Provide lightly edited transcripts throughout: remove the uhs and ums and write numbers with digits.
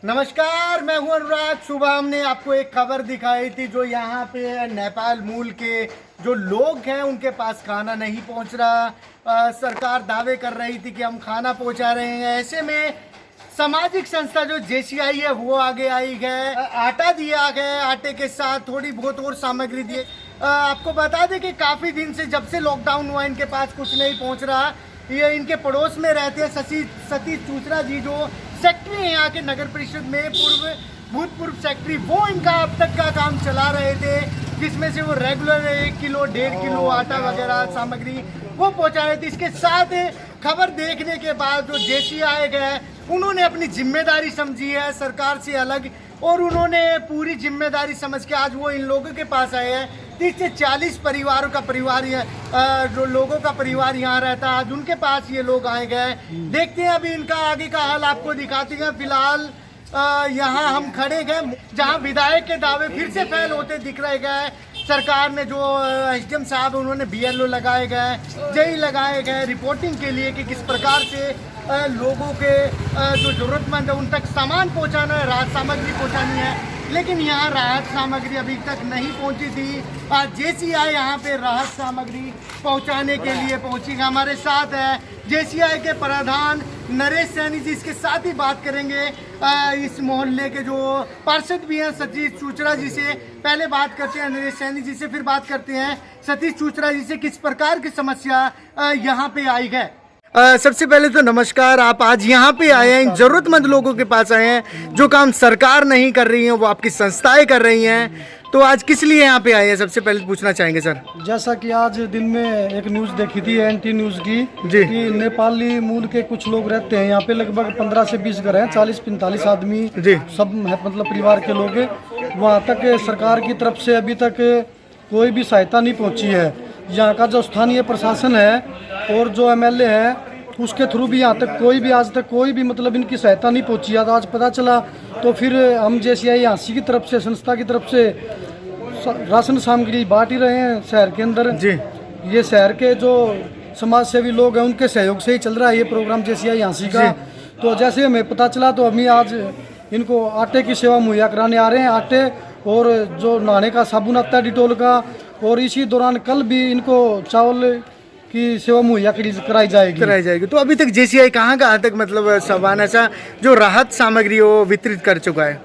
नमस्कार, मैं हूं अनुराग। सुबह हमने आपको एक खबर दिखाई थी जो यहाँ पे नेपाल मूल के जो लोग हैं उनके पास खाना नहीं पहुँच रहा। सरकार दावे कर रही थी कि हम खाना पहुँचा रहे हैं। ऐसे में सामाजिक संस्था जो JCI है वो आगे आई है। आटा दिया गया, आटे के साथ थोड़ी बहुत और सामग्री दिए। आपको बता दें कि काफ़ी दिन से जब से लॉकडाउन हुआ इनके पास कुछ नहीं पहुँच रहा। ये इनके पड़ोस में रहते हैं सतीश चूचरा जी, जो सेक्रेटरी हैं यहाँ के नगर परिषद में, भूतपूर्व सेक्रेटरी। वो इनका अब तक का काम चला रहे थे, जिसमें से वो रेगुलर 1 किलो 1.5 किलो आटा वगैरह सामग्री वो पहुँचा रहे थे। इसके साथ खबर देखने के बाद जो JCI गए उन्होंने अपनी जिम्मेदारी समझी है सरकार से अलग, और उन्होंने पूरी जिम्मेदारी समझ के आज वो इन लोगों के पास आए हैं। 30 से 40 परिवारों का परिवार जो लोगों का परिवार यहाँ रहता है, आज उनके पास ये लोग आए गए। देखते हैं अभी इनका आगे का हाल आपको दिखाते हैं। फिलहाल यहाँ हम खड़े गए जहाँ विधायक के दावे फिर से फेल होते दिख रहे गए। सरकार ने जो SDM साहब उन्होंने BLO लगाए गए, JE लगाए गए रिपोर्टिंग के लिए कि किस प्रकार से लोगों के जो ज़रूरतमंद है उन तक सामान पहुंचाना है, राहत सामग्री पहुंचानी है। लेकिन यहाँ राहत सामग्री अभी तक नहीं पहुंची थी। आज JCI यहाँ पे राहत सामग्री पहुंचाने के लिए पहुंची। हमारे साथ है JCI के प्रधान नरेश सैनी जी। इसके साथ ही बात करेंगे इस मोहल्ले के जो पार्षद भी हैं सतीश चूचरा जी से। पहले बात करते हैं नरेश सैनी जी से, फिर बात करते हैं सतीश चूचरा जी से किस प्रकार की समस्या यहाँ पे आई है। सबसे पहले तो नमस्कार, आप आज यहाँ पे आए हैं, जरूरतमंद लोगों के पास आए हैं। जो काम सरकार नहीं कर रही है वो आपकी संस्थाएं कर रही हैं, तो आज किस लिए यहाँ पे आए हैं सबसे पहले पूछना चाहेंगे सर। जैसा कि आज दिन में एक न्यूज़ देखी थी NT न्यूज़ की जी कि नेपाली मूल के कुछ लोग रहते हैं यहाँ पे, लगभग 15 से 20 घर हैं, 40-45 आदमी जी सब है, मतलब परिवार के लोग। वहाँ तक सरकार की तरफ से अभी तक कोई भी सहायता नहीं पहुँची है। यहाँ का जो स्थानीय प्रशासन है और जो MLA है उसके थ्रू भी यहाँ तक कोई भी आज तक कोई भी मतलब इनकी सहायता नहीं पहुँची है। तो आज पता चला तो फिर हम JCI यहाँ की तरफ से, संस्था की तरफ से राशन सामग्री बांट ही रहे हैं शहर के अंदर जी। ये शहर के जो समाज सेवी लोग हैं उनके सहयोग से ही चल रहा है ये प्रोग्राम JCI यहाँ का। तो जैसे हमें पता चला तो हम आज इनको आटे की सेवा मुहैया कराने आ रहे हैं। आटे और जो नहाने का साबुन आता है डिटोल का, और इसी दौरान कल भी इनको चावल की सेवा मुहैया कराई जाएगी। तो अभी तक JCI कहाँ तक मतलब सामान ऐसा जो राहत सामग्री वो वितरित कर चुका है।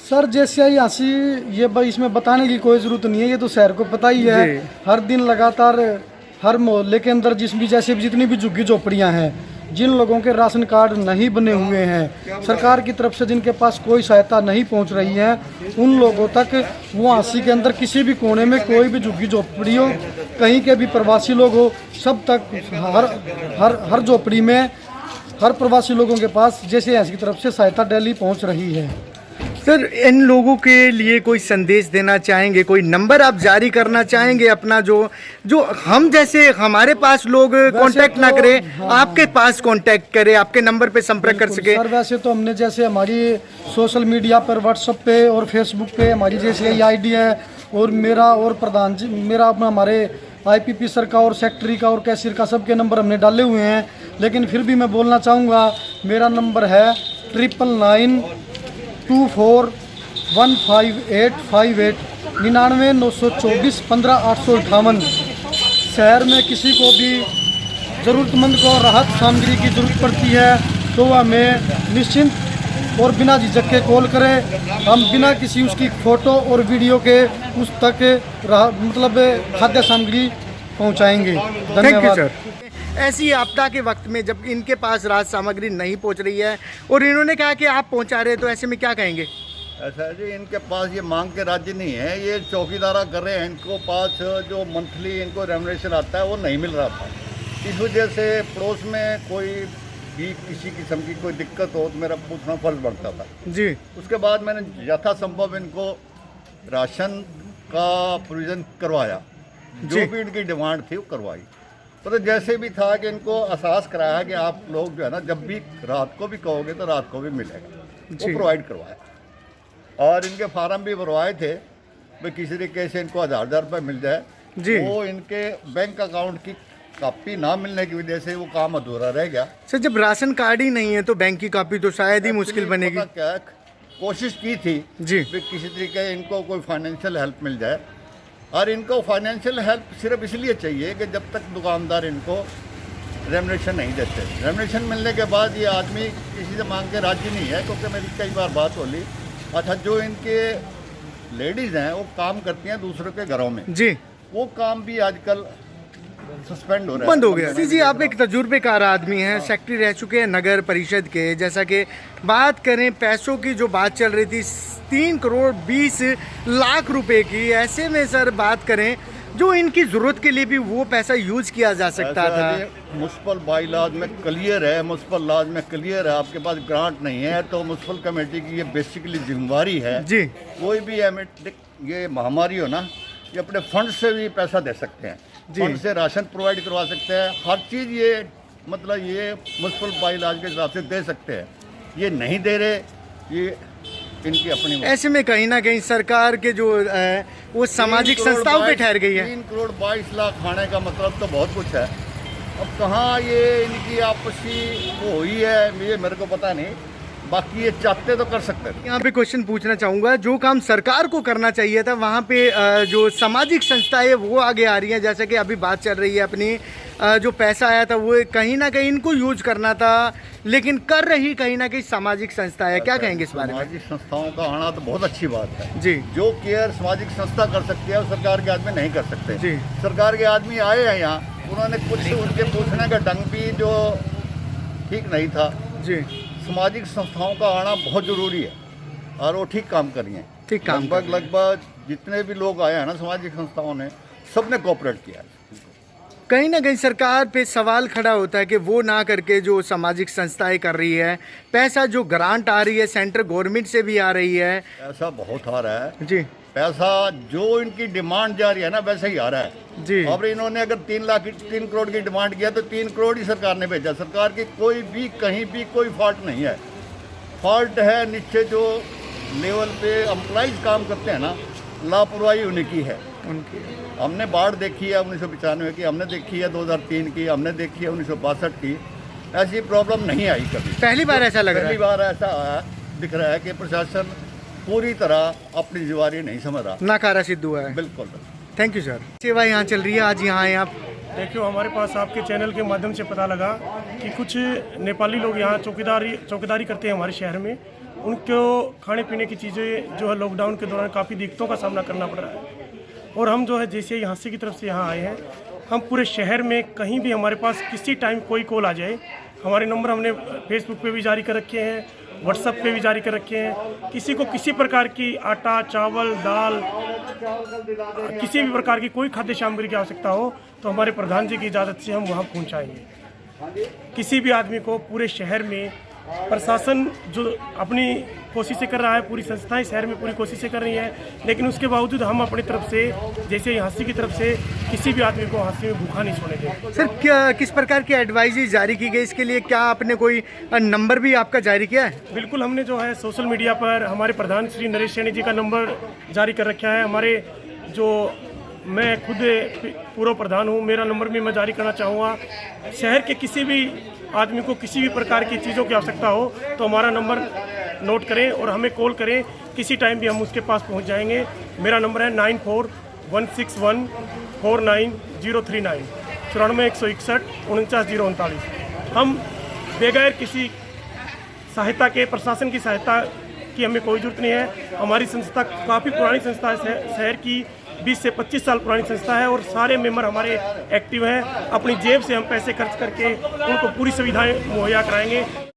सर JCI ये इसमें बताने की कोई ज़रूरत नहीं है, ये तो शहर को पता ही है। हर दिन लगातार हर मोहल्ले के अंदर जितनी भी झुग्गी झोपड़ियाँ हैं, जिन लोगों के राशन कार्ड नहीं बने हुए हैं, सरकार की तरफ से जिनके पास कोई सहायता नहीं पहुंच रही है, उन लोगों तक वो हांसी के अंदर किसी भी कोने में कोई भी झुग्गी झोपड़ी हो, कहीं के भी प्रवासी लोग हो, सब तक हर झोपड़ी में हर प्रवासी लोगों के पास JCI की तरफ से सहायता डेली पहुंच रही है। सर इन लोगों के लिए कोई संदेश देना चाहेंगे, कोई नंबर आप जारी करना चाहेंगे अपना, जो हम जैसे हमारे पास लोग कांटेक्ट ना करें, आपके पास कांटेक्ट करें, आपके नंबर पे संपर्क कर सके। सर वैसे तो हमने जैसे हमारी सोशल मीडिया पर WhatsApp पे और Facebook पे हमारी JCI ID है, और मेरा और प्रधान जी मेरा अपना हमारे IPP सर का और सेक्रेटरी का और कैशियर का सबके नंबर हमने डाले हुए हैं। लेकिन फिर भी मैं बोलना चाहूँगा, मेरा नंबर है 9992415858 99-924-15-858। शहर में किसी को भी ज़रूरतमंद को राहत सामग्री की ज़रूरत पड़ती है तो वह हमें निश्चिंत और बिना झिझक के कॉल करें। हम बिना किसी उसकी फ़ोटो और वीडियो के उस तक मतलब खाद्य सामग्री पहुंचाएंगे। धन्यवाद सर। ऐसी आपदा के वक्त में जब इनके पास राहत सामग्री नहीं पहुंच रही है और इन्होंने कहा कि आप पहुंचा रहे हैं, तो ऐसे में क्या कहेंगे। ऐसा है जी, इनके पास ये मांग के राज्य नहीं है, ये चौकीदारा कर रहे हैं। इनको पास जो मंथली इनको रेमुनेशन आता है वो नहीं मिल रहा था। इस वजह से पड़ोस में कोई भी किसी किस्म की कोई दिक्कत हो तो मेरा पूछना फर्ज बनता था जी। उसके बाद मैंने यथासंभव इनको राशन का प्रोविज़न करवाया, जो भी इनकी डिमांड थी वो करवाई। तो जैसे भी था कि इनको एहसास कराया कि आप लोग जो है ना, जब भी रात को भी कहोगे तो रात को भी मिलेगा, वो प्रोवाइड करवाया। और इनके फार्म भी भरवाए थे भाई किसी तरीके से इनको 1000 रुपये मिल जाए जी। वो इनके बैंक अकाउंट की कॉपी ना मिलने की वजह से वो काम अधूरा रह गया। सर जब राशन कार्ड ही नहीं है तो बैंक की कॉपी तो शायद ही मुश्किल बनेगी। क्या कोशिश की थी जी। कि किसी तरीके इनको कोई फाइनेंशियल हेल्प मिल जाए, और इनको फाइनेंशियल हेल्प सिर्फ इसलिए चाहिए कि जब तक दुकानदार इनको रेमुनेशन नहीं देते। रेमुनेशन मिलने के बाद ये आदमी किसी से मांग के राजी नहीं है, क्योंकि मेरी कई बार बात हो ली। अच्छा, जो इनके लेडीज़ हैं वो काम करती हैं दूसरों के घरों में, जी, वो काम भी आजकल सस्पेंड हो रहा है, बंद हो गया। जी, आप एक तजुर्बेकार आदमी हैं, सेक्रेटरी रह चुके हैं नगर परिषद के। जैसा कि बात करें पैसों की, जो बात चल रही थी 3 करोड़ 20 लाख रुपए की, ऐसे में सर बात करें जो इनकी ज़रूरत के लिए भी वो पैसा यूज़ किया जा सकता था। म्युनिसिपल बाई लॉज में क्लियर है, म्युनिसिपल लॉज में क्लियर है, आपके पास ग्रांट नहीं है तो म्युनिसिपल कमेटी की ये बेसिकली जिम्मेवारी है। जी, कोई भी ये महामारी हो ना, ये अपने फंड से भी पैसा दे सकते हैं, फंड से राशन प्रोवाइड करवा सकते हैं, हर चीज़ ये मतलब ये म्युनिसिपल बाई लॉज के हिसाब से दे सकते हैं। ये नहीं दे रहे, ये इनकी अपनी। ऐसे में कहीं ना कहीं सरकार के जो वो सामाजिक संस्थाओं पे ठहर गई है। 3 करोड़ 22 लाख खाने का मतलब तो बहुत कुछ है। अब कहाँ ये इनकी आपसी वो हुई है, ये मेरे को पता नहीं, बाकी ये चाहते तो कर सकते थे। यहाँ पे क्वेश्चन पूछना चाहूँगा, जो काम सरकार को करना चाहिए था वहाँ पे जो सामाजिक संस्थाएं वो आगे आ रही हैं। जैसे कि अभी बात चल रही है अपनी जो पैसा आया था वो कहीं ना कहीं इनको यूज करना था, लेकिन कर रही कहीं ना कहीं सामाजिक संस्थाएं। क्या कहेंगे इस बारे में? सामाजिक संस्थाओं का आना तो बहुत अच्छी बात है जी। जो केयर सामाजिक संस्था कर सकती है वो सरकार के आदमी नहीं कर सकते। जी। सरकार के आदमी आए हैं यहाँ, उन्होंने कुछ उनके पूछने का ढंग भी जो ठीक नहीं था। जी, सामाजिक संस्थाओं का आना बहुत ज़रूरी है और वो ठीक काम कर रही हैं। ठीक काम लगभग जितने भी लोग आए हैं ना सामाजिक संस्थाओं ने, सबने कोऑपरेट किया है। कहीं ना कहीं सरकार पे सवाल खड़ा होता है कि वो ना करके जो सामाजिक संस्थाएं कर रही है, पैसा जो ग्रांट आ रही है सेंट्रल गवर्नमेंट से भी आ रही है। पैसा बहुत आ रहा है जी, पैसा जो इनकी डिमांड जा रही है ना वैसे ही आ रहा है जी। अब इन्होंने अगर 3 करोड़ की डिमांड किया तो 3 करोड़ ही सरकार ने भेजा। सरकार की कोई भी कहीं भी कोई फॉल्ट नहीं है। फॉल्ट है नीचे जो लेवल पे एम्प्लॉइज काम करते हैं ना, लापरवाही उन्हीं की है। उनकी हमने बाढ़ देखी है 1995 की, हमने देखी है 2003 की, हमने देखी है 1962 की। ऐसी प्रॉब्लम नहीं आई कभी। पहली बार ऐसा लग रहा है। पहली बार ऐसा आया दिख रहा है कि प्रशासन पूरी तरह अपनी जिम्मेदारी नहीं समझ रहा, नाकारा सिद्ध हुआ है। बिल्कुल। Thank you sir. सेवा यहाँ चल रही है, आज यहाँ आए आप। देखियो, हमारे पास आपके चैनल के माध्यम से पता लगा कि कुछ नेपाली लोग यहाँ चौकीदारी करते हैं हमारे शहर में। उनको खाने पीने की चीज़ें जो है लॉकडाउन के दौरान काफ़ी दिक्कतों का सामना करना पड़ रहा है। और हम जो है जैसे यहाँ से की तरफ से यहाँ आए हैं, हम पूरे शहर में कहीं भी हमारे पास किसी टाइम कोई कॉल आ जाए, हमारे नंबर हमने फेसबुक पे भी जारी कर रखे हैं, व्हाट्सएप पे भी जारी कर रखे हैं। किसी को किसी प्रकार की आटा, चावल, दाल, किसी भी प्रकार की कोई खाद्य सामग्री की आवश्यकता हो तो हमारे प्रधान जी की इजाज़त से हम वहाँ पहुँचाएंगे। किसी भी आदमी को पूरे शहर में प्रशासन जो अपनी कोशिशें कर रहा है, पूरी संस्थाएं शहर में पूरी कोशिशें कर रही हैं, लेकिन उसके बावजूद हम अपनी तरफ से जैसे हाँसी की तरफ से किसी भी आदमी को हाँसी में भूखा नहीं सोने देंगे। सर, क्या किस प्रकार की एडवाइजरी जारी की गई, इसके लिए क्या आपने कोई नंबर भी आपका जारी किया है? बिल्कुल, हमने जो है सोशल मीडिया पर हमारे प्रधान श्री नरेश सैनी जी का नंबर जारी कर रखा है। हमारे जो मैं खुद पूर्व प्रधान हूँ, मेरा नंबर भी मैं जारी करना चाहूँगा। शहर के किसी भी आदमी को किसी भी प्रकार की चीज़ों की आवश्यकता हो तो हमारा नंबर नोट करें और हमें कॉल करें, किसी टाइम भी हम उसके पास पहुंच जाएंगे। मेरा नंबर है 9416149039 94 161 49 हम बगैर किसी सहायता के, प्रशासन की सहायता की हमें कोई ज़रूरत नहीं है। हमारी संस्था काफ़ी पुरानी संस्था है, शहर की 20 से 25 साल पुरानी संस्था है और सारे मेंबर हमारे एक्टिव हैं। अपनी जेब से हम पैसे खर्च करके उनको पूरी सुविधाएं मुहैया कराएंगे।